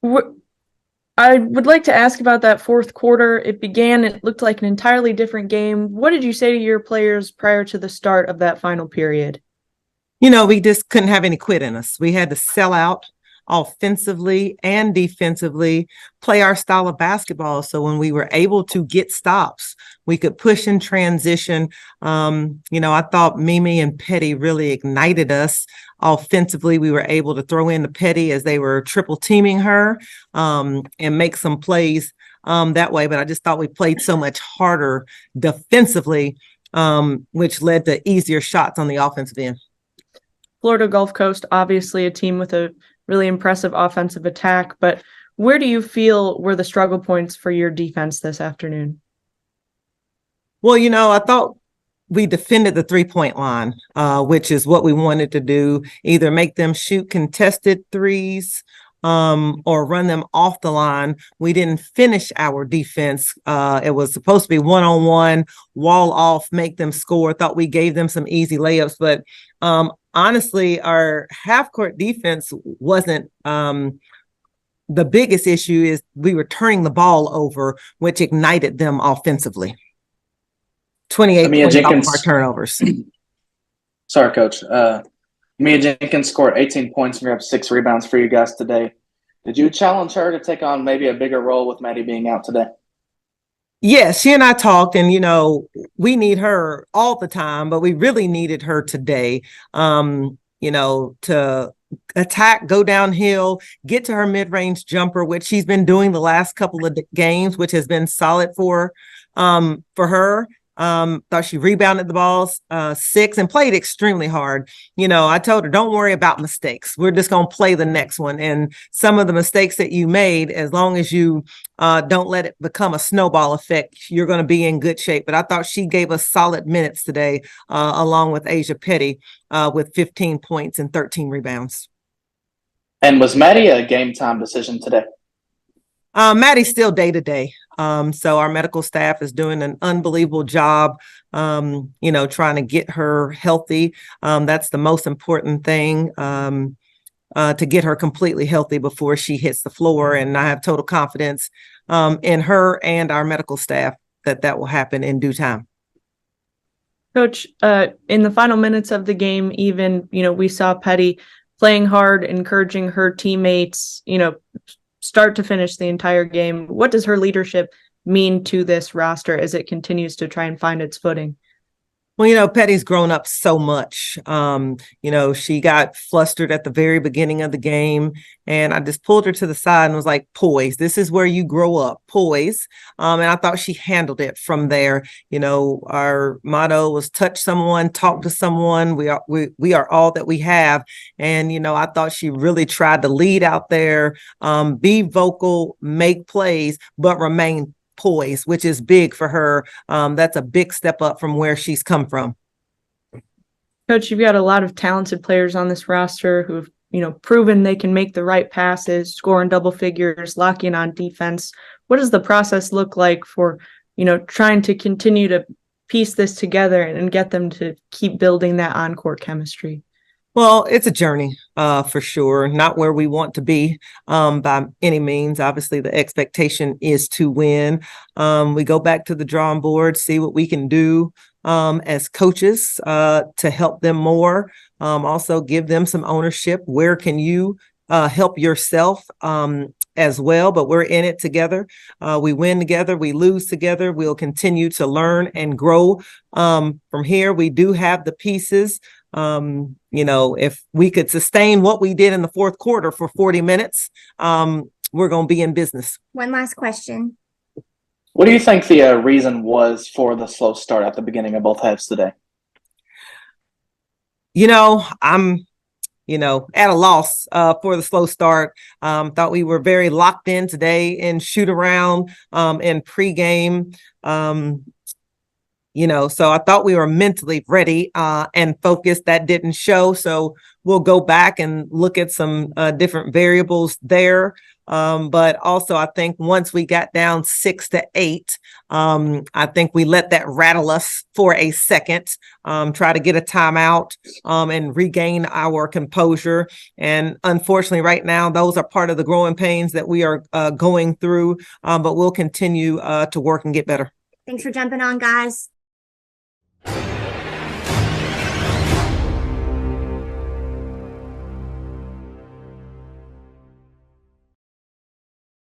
wh- I would like to ask about that fourth quarter. It looked like an entirely different game. What did you say to your players prior to the start of that final period? We just couldn't have any quit in us. We had to sell out offensively and defensively, play our style of basketball. So when we were able to get stops, we could push in transition. I thought Mimi and Petty really ignited us offensively. We were able to throw in the Petty as they were triple teaming her and make some plays that way. But I just thought we played so much harder defensively, which led to easier shots on the offensive end. Florida Gulf Coast, obviously a team with a really impressive offensive attack, but where do you feel were the struggle points for your defense this afternoon? Well, I thought we defended the 3-point line, which is what we wanted to do, either make them shoot contested threes or run them off the line. We didn't finish our defense. It was supposed to be one-on-one, wall off, make them score. I thought we gave them some easy layups, but honestly, our half-court defense wasn't the biggest issue. Is we were turning the ball over, which ignited them offensively. 28 points off our turnovers. Sorry, Coach. Mia Jenkins scored 18 points and grabbed 6 rebounds for you guys today. Did you challenge her to take on maybe a bigger role with Maddie being out today? Yes, she and I talked, and we need her all the time, but we really needed her today. To attack, go downhill, get to her mid-range jumper, which she's been doing the last couple of games, which has been solid for her. Thought she rebounded the balls 6 and played extremely hard. I told her, don't worry about mistakes. We're just going to play the next one. And some of the mistakes that you made, as long as you don't let it become a snowball effect, you're going to be in good shape. But I thought she gave us solid minutes today, along with Asia Petty, with 15 points and 13 rebounds. And was Maddie a game time decision today? Maddie's still day to day. So our medical staff is doing an unbelievable job, trying to get her healthy. That's the most important thing, to get her completely healthy before she hits the floor. And I have total confidence in her and our medical staff that will happen in due time. Coach, in the final minutes of the game, even, we saw Petty playing hard, encouraging her teammates, start to finish the entire game. What does her leadership mean to this roster as it continues to try and find its footing? Well, Petty's grown up so much. She got flustered at the very beginning of the game, and I just pulled her to the side and was like, poise. This is where you grow up, poise. And I thought she handled it from there. Our motto was touch someone, talk to someone. We are all that we have. And, I thought she really tried to lead out there, be vocal, make plays, but remain poise, which is big for her. That's a big step up from where she's come from. Coach, you've got a lot of talented players on this roster who've, proven they can make the right passes, score in double figures, lock in on defense. What does the process look like for, trying to continue to piece this together and get them to keep building that on-court chemistry? Well, it's a journey, for sure. Not where we want to be by any means. Obviously, the expectation is to win. We go back to the drawing board, see what we can do as coaches to help them more. Also, give them some ownership. Where can you help yourself as well? But we're in it together. We win together. We lose together. We'll continue to learn and grow from here. We do have the pieces. If we could sustain what we did in the fourth quarter for 40 minutes, we're going to be in business. One last question. What do you think the reason was for the slow start at the beginning of both halves today? I'm, at a loss for the slow start. Thought we were very locked in today in shoot around and pregame. So I thought we were mentally ready and focused. That didn't show. So we'll go back and look at some different variables there. But also I think once we got down 6-8, I think we let that rattle us for a second, try to get a timeout, and regain our composure. And unfortunately, right now, those are part of the growing pains that we are going through, but we'll continue to work and get better. Thanks for jumping on, guys.